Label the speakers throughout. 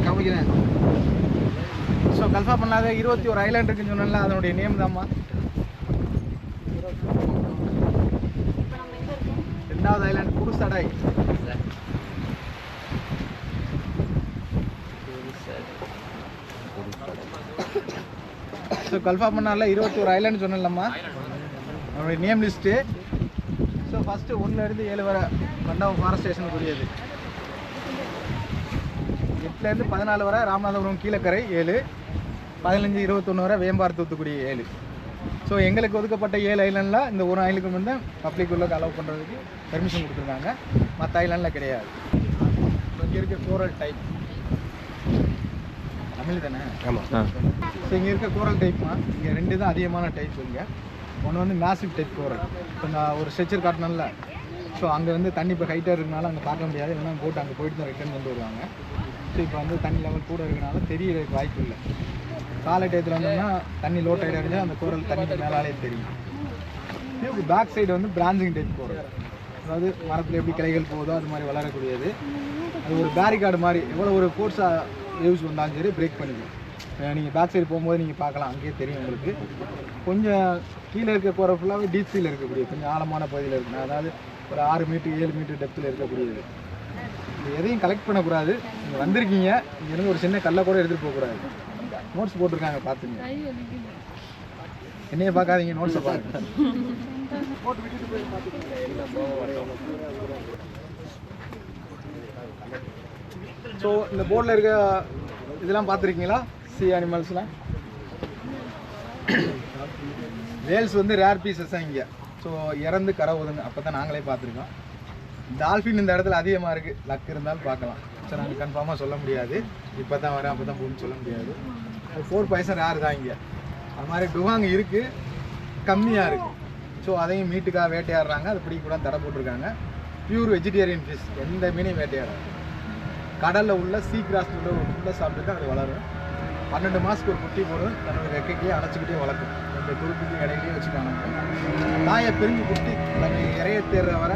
Speaker 1: காமிக்கிறேன். ஸோ கல்ஃபா பண்ணாத 21 ஐலாண்ட் இருக்குன்னு சொன்னால அதனுடைய நேம் தான்மா. ரெண்டாவது ஐலாண்ட் குருசடை. ஸோ கல்ஃபா பண்ணால 21 ஐலாண்ட் சொன்னலம்மா அதனுடைய நேம் லிஸ்ட்டு. ஸோ ஃபஸ்ட்டு 1லேருந்து 7 வரை மண்டபம் ஃபாரஸ்ட் ஸ்டேஷனுக்குரியது. 8லேருந்து 14 வரை ராமநாதபுரம் கீழக்கரை 7, 15, 21 வரை வேம்பார் தூத்துக்குடி 7. ஸோ எங்களுக்கு ஒதுக்கப்பட்ட 7 ஐலாண்டில் இந்த ஒரு ஐலுக்கு வந்து பப்ளிக் உள்ள அலோவ் பண்ணுறதுக்கு பெர்மிஷன் கொடுத்துருக்காங்க. மற்ற ஐலாண்டில் கிடையாது. இங்கே இருக்க கோரல் டைப் தமிழ் தானே? ஆமாம். ஸோ இங்கே இருக்க கோரல் டைப்மா இங்கே 2 தான் அதிகமான டைப். இங்கே ஒன்று வந்து மேசிவ் டைப் கோரல். இப்போ நான் ஒரு ஸ்ட்ரெச்சர் காட்டினல, ஸோ அங்கே வந்து தண்ணி இப்போ ஹைட்டாக இருக்கனால அங்கே பார்க்க முடியாது. இல்லைன்னா போட்டு அங்கே போயிட்டு தான் ரிட்டர்ன் கொண்டு வருவாங்க. ஸோ இப்போ வந்து தண்ணி லெவல் கூட இருக்கனால தெரியறதுக்கு வாய்ப்பு இல்லை. காலை டயத்தில் வந்தோம்னா தண்ணி லோ டைடாக இருந்தால் அந்த கோரல் தண்ணிக்கு மேலாலே தெரியும். இதுக்கு பேக் சைடு வந்து பிரான்ச்சிங் டைப் கோரல், அதாவது மரத்தில் எப்படி கிளைகள் போகுதோ அது மாதிரி வளரக்கூடியது. அது ஒரு பேரிகார்டு மாதிரி எவ்வளோ ஒரு ஃபோர்ஸாக யூஸ் வந்தாலும் சரி பிரேக் பண்ணிக்கும். நீங்கள் பேக் சைடு போகும்போது நீங்கள் பார்க்கலாம், அங்கேயே தெரியும் உங்களுக்கு. கொஞ்சம் கீழே இருக்க கோரல் ஃபுல்லாகவே டீப் சீயில் இருக்கக்கூடிய கொஞ்சம் ஆழமான பகுதியில் இருக்குங்க. அதாவது ஒரு 6 மீட்டர் 7 மீட்டர் டெப்த்தில் இருக்கக்கூடியது. எதையும் கலெக்ட் பண்ணக்கூடாது. நீங்கள் வந்திருக்கீங்க, இங்கேருந்து ஒரு சின்ன கல்லை கூட எடுத்துகிட்டு போகக்கூடாது. நோட்ஸ் போட்டிருக்காங்க, பார்த்துங்க. என்னையே பார்க்காதீங்க, நோட்ஸை பாருங்க. ஸோ இந்த போர்டில் இருக்க இதெல்லாம் பார்த்துருக்கீங்களா? சி அனிமல்ஸ்லாம். வேல்ஸ் வந்து ரேர் பீசஸ் தான் இங்கே. ஸோ இறந்து கரை ஒதுங்க அப்போ தான் நாங்களே பார்த்துருக்கோம். டால்ஃபின் இந்த இடத்துல அதிகமாக இருக்குது. லக் இருந்தாலும் பார்க்கலாம். ஸோ நாங்கள் கன்ஃபார்மாக சொல்ல முடியாது. இப்போ தான் வரேன் அப்போ தான் போகணும்னு சொல்ல முடியாது. 4 பைசா ரேர் தான் இங்கே. அது மாதிரி டுவாங் இருக்குது, கம்மியாக இருக்குது. ஸோ அதையும் மீட்டுக்காக வேட்டையாடுறாங்க. அது பிடிக்கூடாது தடை போட்டிருக்காங்க. பியூர் வெஜிடேரியன் ஃபிஷ், எந்த மீனையும் வேட்டையாடுறாங்க. கடலில் உள்ள சீ கிராஸ் உள்ள ஒரு ஃபுல்லாக சாப்பிட்டு அது வளரும். 12 மாதத்துக்கு ஒரு குட்டி போடும். தன்னோட ரெக்கைக்கே அடைச்சிக்கிட்டே வளர்க்கும். இந்த குருப்புக்கு இடையிலேயே வச்சுக்காங்க. தாயை பிரிஞ்சு குட்டி நம்ம இறைய தேர்ற வர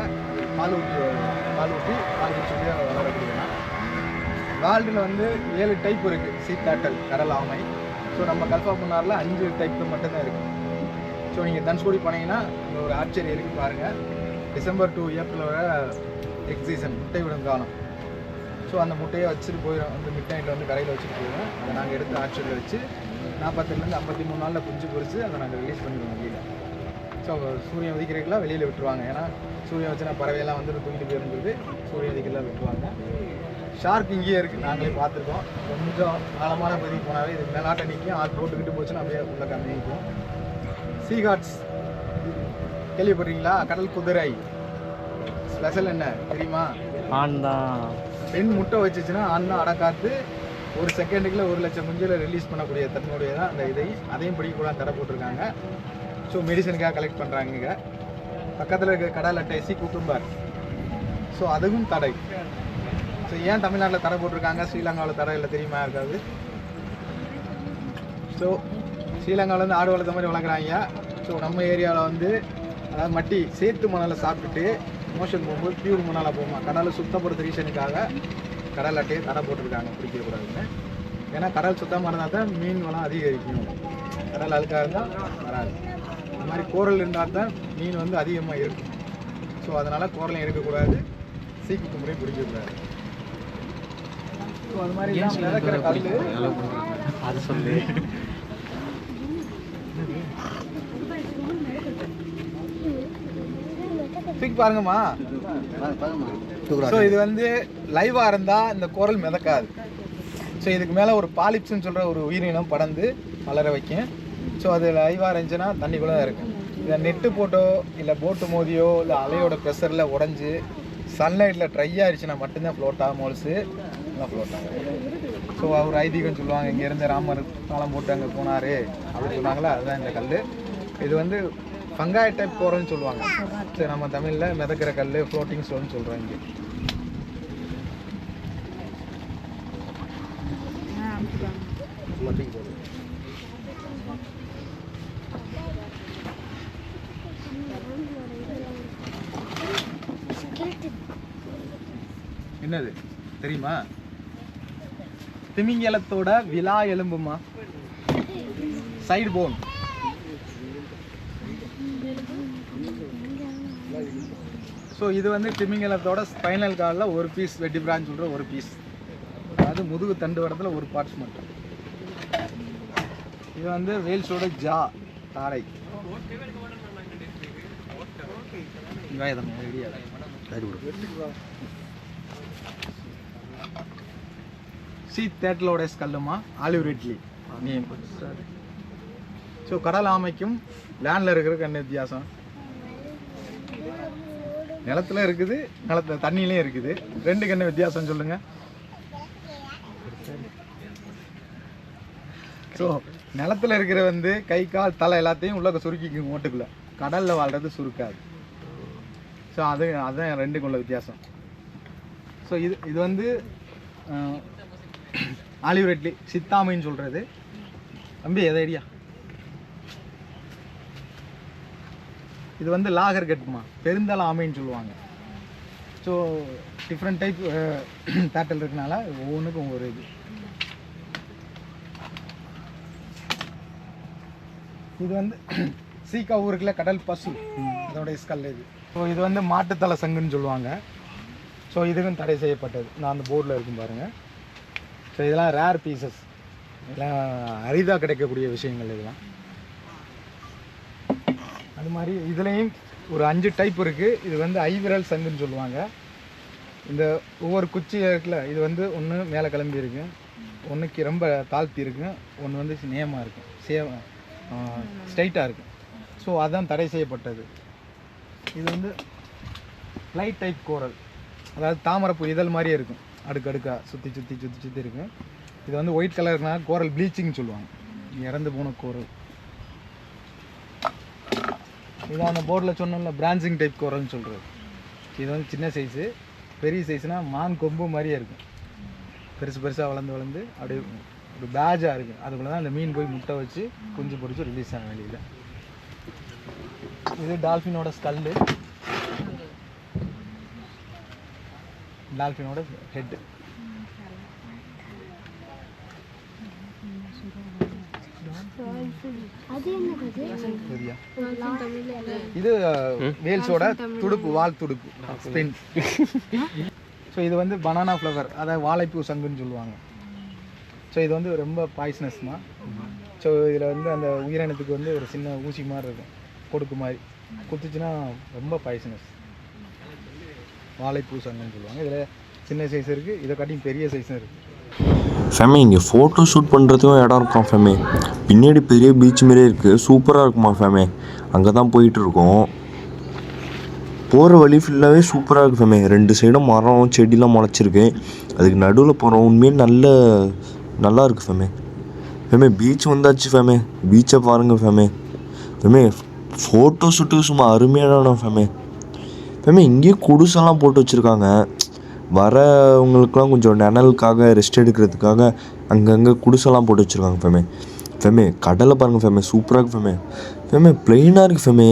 Speaker 1: பால் குடிச்சுட்டே வளரக்கூடியதுனா. வேர்ல்டில் வந்து 7 டைப் இருக்குது சீ டர்ட்டில், கடல் ஆமை. ஸோ நம்ம கல்ஃபா பண்ணாரில் 5 டைப் மட்டும்தான் இருக்குது. ஸோ நீங்கள் தனுஷ்கோடி போனீங்கன்னா இங்கே ஒரு ஆர்ச்சரி இருக்குது பாருங்கள். டிசம்பர் to ஏப்ரல் வரை எக் சீசன், முட்டை விடும் காலம். ஸோ அந்த முட்டையை வச்சுட்டு போயிடும். வந்து மிட் நைட்டில் வந்து கடையில் வச்சுட்டு போயிடும். அதை நாங்கள் எடுத்து ஆர்ச்சரியில் வச்சு 48லேருந்து 53 நாளில் குஞ்சு பொறிச்சு அதை நாங்கள் ரிலீஸ் பண்ணிடுவோம் வெளியில். ஸோ சூரியன் உதிக்கிறதுக்கெல்லாம் வெளியில் விட்டுருவாங்க. ஏன்னா சூரியன் வச்சுனா பறவையெல்லாம் வந்து தூக்கிட்டு போயிருந்தது சூரியன் உதிக்கலாம் விட்டுருவாங்க. ஷார்க் இங்கேயே இருக்குது, நாங்களே பார்த்துருக்கோம். கொஞ்சம் ஆழமான பகுதிக்கு போனாவே இதுக்கு மேலாட்ட நிற்கும். ஆள் போட்டுக்கிட்டு போச்சுன்னா அப்படியே உள்ள கம்மி நிற்கும். சீகாட்ஸ் கேள்விப்படுறீங்களா? கடல் குதிரை ஸ்பெஷல் என்ன தெரியுமா? ஆண் தான். பெண் முட்டை வச்சுச்சுன்னா ஆண் தான் அடக்காத்து 1 செகண்டுக்குள்ள 1 லட்சம் குஞ்சில் ரிலீஸ் பண்ணக்கூடிய தன்னுடைய தான் அந்த அதையும் பிடிக்கூடாது தடை போட்டிருக்காங்க. ஸோ மெடிசனுக்காக கலெக்ட் பண்ணுறாங்க. இங்கே பக்கத்தில் இருக்க கடல் அட்டை சி குக்கும்பர், ஸோ அதுவும் தடை. ஸோ ஏன் தமிழ்நாட்டில் தடை போட்டிருக்காங்க, ஸ்ரீலங்காவில் தடை இல்லை தெரியுமா? இருக்காது. ஸோ ஸ்ரீலங்காவில் வந்து ஆடு வளர்த்த மாதிரி வளர்க்குறாங்க. ஸோ நம்ம ஏரியாவில் வந்து அதாவது மட்டி சேத்து மணலை சாப்பிட்டுட்டு மோஷன் போகும்போது பியூர் மணலாக போகுமா. கடலை சுத்தப்படுத்த ரீசனுக்காக கடல் அட்டையை தடை போட்டிருக்காங்க, பிடிக்கக்கூடாதுன்னு. ஏன்னா கடல் சுத்தமாக இருந்தால் தான் மீன் வளம் அதிகரிக்கும். கடல் அழுக்காக இருந்தால் வராது. இந்த மாதிரி கோரல் இருந்தால் தான் மீன் வந்து அதிகமாக இருக்கும். ஸோ அதனால் கோரலையும் எடுக்கக்கூடாது, சீக்கு முறையும் பிடிக்கக்கூடாது. ஸோ அது மாதிரி மிதக்கிற கல் அது சொல்லி தூக்கி பாருங்கம்மா. ஸோ இது வந்து லைவாக இருந்தால் இந்த கோரல் மிதக்காது. ஸோ இதுக்கு மேலே ஒரு பாலிப்ஸ்ன்னு சொல்கிற ஒரு உயிரினம் படர்ந்து வளர வைக்கும். ஸோ அது லைவாக இருந்துச்சுன்னா தண்ணிக்குள்ளே தான் இருக்கும். இதை நெட்டு போட்டோ இல்லை போட்டு மோதியோ இல்லை அலையோட ப்ரெஷரில் உடஞ்சி சன்லைட்டில் ட்ரை ஆகிடுச்சுன்னா மட்டும்தான் ஃப்ளோட் ஆகும். மோல்ஸு தான் ஃப்ளோட் ஆகும். ஸோ அவர் ஐதீகம் சொல்லுவாங்க, இங்கேருந்து ராமர் காலம் போட்டு அங்கே போனார் அப்படின்னு சொன்னாங்களா, அதுதான் இந்த கல். இது வந்து ஃபங்காய் டைப் கோரல்னு சொல்லுவாங்க. சரி, நம்ம தமிழில் மிதக்கிற கல், ஃப்ளோட்டிங் ஸ்டோன்னு சொல்கிறாங்க.
Speaker 2: சும்மா தூக்கி போடுங்க.
Speaker 1: என்னது தெரியுமா? திமிங்கலத்தோட விலா எலும்புமா, சைடு போன். ஸோ இது வந்து திமிங்கலத்தோட ஸ்பைனல் கார்டில் ஒரு பீஸ், வெட்டிபிரான்னு சொல்கிற ஒரு பீஸ், அதாவது முதுகு தண்டு வடத்தில் ஒரு பார்ட்ஸ் மட்டும். இது வந்து வேல்ஸோட ஜா, தாடை. சி தேட்டலோட ஸ்கல்லுமா, ஆலிவ் ரிட்லி நேம். ஸோ கடல் ஆமைக்கும் லேண்டில் இருக்கிற கண்ணு வித்தியாசம். நிலத்துல இருக்குது, நிலத்துல தண்ணியிலையும் இருக்குது. ரெண்டு கண்ணு வித்தியாசம் சொல்லுங்க. ஸோ நிலத்துல இருக்கிற வந்து கை கால் தலை எல்லாத்தையும் உள்ள சுருக்கிக்கும் ஓட்டுக்குள்ள, கடலில் வாழ்றது சுருக்காது. ஸோ அதுதான் ரெண்டுக்கும் உள்ள வித்தியாசம். ஸோ இது வந்து ஆலிவ் ரிட்லி சித்தாமைன்னு சொல்கிறது. தம்பி எதை ஐடியா? இது வந்து லாகர் கட்டுமா, பெருந்தலை ஆமைன்னு சொல்லுவாங்க. ஸோ டிஃப்ரெண்ட் டைப் தேட்டல் இருக்கனால ஒவ்வொன்றுக்கும் ஒவ்வொரு இது. இது வந்து சீக்கா ஊருக்குள்ள கடல் பசு, அதோடைய ஸ்கல் இது. ஸோ இது வந்து மாட்டுத்தலை சங்குன்னு சொல்லுவாங்க. ஸோ இதுக்கும் தடை செய்யப்பட்டது. நான் அந்த போர்டில் இருக்கும் பாருங்கள். ஸோ இதெல்லாம் ரேர் பீசஸ், இதெல்லாம் அரிதாக கிடைக்கக்கூடிய விஷயங்கள் இதெல்லாம். அது மாதிரி இதுலேயும் ஒரு 5 டைப் இருக்குது. இது வந்து ஐவிரல் சங்குன்னு சொல்லுவாங்க. இந்த ஒவ்வொரு குச்சி இருக்குல்ல, இது வந்து ஒன்று மேலே கிளம்பி இருக்கு, ஒன்றுக்கு ரொம்ப தாழ்த்தி இருக்கு, ஒன்று வந்து நேமாக இருக்கும், ஸ்ட்ரைட்டாக இருக்கும். ஸோ அதுதான் தடை செய்யப்பட்டது. இது வந்து லைட் டைப் கோரல், அதாவது தாமரைப்பூ இதழ் மாதிரியே இருக்கும், அடுக்கடுக்காக சுற்றி இருக்கும். இது வந்து ஒயிட் கலர்னா கோரல் ப்ளீச்சிங் சொல்லுவாங்க, இறந்து போன கோரல். இது அந்த போர்டில் சொன்னோம்ல பிரான்சிங் டைப் கோரல்னு சொல்கிறது. இது வந்து சின்ன சைஸு, பெரிய சைஸ்னால் மான் கொம்பு மாதிரியே இருக்கும், பெருசாக வளர்ந்து அப்படியே ஒரு பேஜாக இருக்குது. அதுக்குள்ளே தான் அந்த மீன் போய் முட்டை வச்சு குஞ்சு பொறிச்சு ரிலீஸ் ஆக வெளியில். இது டால்ஃபினோட ஸ்கல்லு, டால்ஃபினோட ஹெட்டு. இது வேல்ஸோட துடுப்பு, வால் துடுப்பு, ஸ்பின். ஸோ இது வந்து பனானா ஃப்ளவர், அதாவது வாழைப்பூ சங்குன்னு சொல்லுவாங்க. ஸோ இது வந்து ரொம்ப பாய்சனஸ்மா. ஸோ இதில் வந்து அந்த உயிரினத்துக்கு வந்து ஒரு சின்ன ஊசி மாதிரி இருக்கும், கொடுக்கு மாதிரி, குத்துச்சுன்னா ரொம்ப பாய்சனஸ். வாழைப்பூ சங்குன்னு சொல்லுவாங்க. இதில் சின்ன சைஸ் இருக்குது, இதை காட்டியும் பெரிய சைஸும் இருக்குது.
Speaker 3: ஃபேமே இங்கே ஃபோட்டோ ஷூட் பண்ணுறதுக்கும் இடம் இருக்கும் ஃபேமே. பின்னாடி பெரிய பீச் மாரியே இருக்குது, சூப்பராக இருக்குமா ஃபேமே. அங்கே தான் போயிட்டுருக்கோம். போகிற வழி ஃபுல்லாகவே சூப்பராக இருக்குது ஃபேமே. 2 சைடும் மரம் செடிலாம் முளைச்சிருக்கு, அதுக்கு நடுவில் போகிறோம். உண்மையே நல்லா இருக்குது ஃபேமே. ஃபேமே பீச் வந்தாச்சு ஃபேமே, பீச்சை பாருங்கள் ஃபேமே. ஃபேமே ஃபோட்டோ ஷூட்டுக்கு சும்மா அருமையான இடம் ஃபேமே. ஃபேமே இங்கேயே குடிசெல்லாம் போட்டு வச்சுருக்காங்க, வரவங்களுக்குலாம் கொஞ்சம் நிழலுக்காக ரெஸ்ட் எடுக்கிறதுக்காக அங்கங்கே குடிசெல்லாம் போட்டு வச்சுருக்காங்க ஃபேமே. ஃபேமே கடலை பாருங்கள் ஃபேமே, சூப்பராக இருக்குது ஃபேமே. ஃபேமே ப்ளெயினாக இருக்குது ஃபேமே,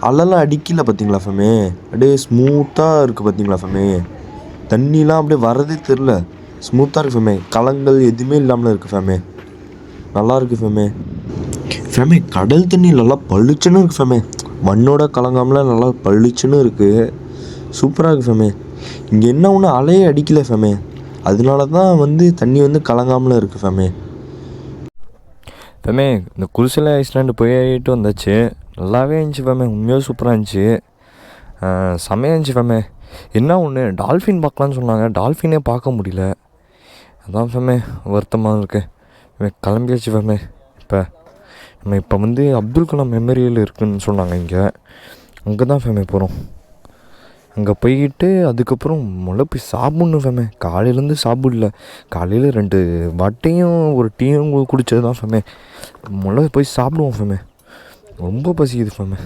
Speaker 3: அலைலாம் அடிக்கல பார்த்தீங்களா ஃபேமே, அப்படியே ஸ்மூத்தாக இருக்குது பார்த்தீங்களா ஃபேமே. தண்ணிலாம் அப்படியே வரதே தெரில, ஸ்மூத்தாக இருக்குது ஃபேமே. கலங்கள் எதுவுமே இல்லாமல் இருக்குது ஃபேமே, நல்லா இருக்குது ஃபேமே. ஃபேமே கடல் தண்ணி நல்லா பளிச்சுன்னு இருக்குது ஃபேமே, மண்ணோட கலங்காமல் நல்லா பளிச்சுன்னு இருக்குது, சூப்பராக இருக்குது ஃபேமே. இங்கே என்ன ஒன்று அலையே அடிக்கலை ஃபேமே, அதனால தான் வந்து தண்ணி வந்து கலங்காமல் இருக்குது ஃபேமே. ஃபேமே இந்த குருசிலை ஐஸ்லாண்டு போயிட்டு வந்தாச்சு, நல்லாவே இருந்துச்சு ஃபேமே, உண்மையாக சூப்பராக இருந்துச்சு, செம்மையாக இருந்துச்சு ஃபேமே. என்ன ஒன்று டால்ஃபின் பார்க்கலான்னு சொன்னாங்க, டால்ஃபினே பார்க்க முடியல, அதான் ஃபேமே வருத்தமாக இருக்குது. கிளம்பியாச்சு ஃபேமே. இப்போ வந்து அப்துல் கலாம் மெமோரியல் இருக்குதுன்னு சொன்னாங்க இங்கே, அங்கே தான் ஃபேமே போகிறோம். அங்கே போய்கிட்டு அதுக்கப்புறம் போய் சாப்பிட்ணும் ஃபேமே. காலையிலேருந்து சாப்பிடல, காலையில் 2 வட்டையும் ஒரு டீயும் குடித்தது தான் ஃபேமே. போய் சாப்பிடுவோம் ஃபேமே, ரொம்ப பசிக்குது ஃபேமே.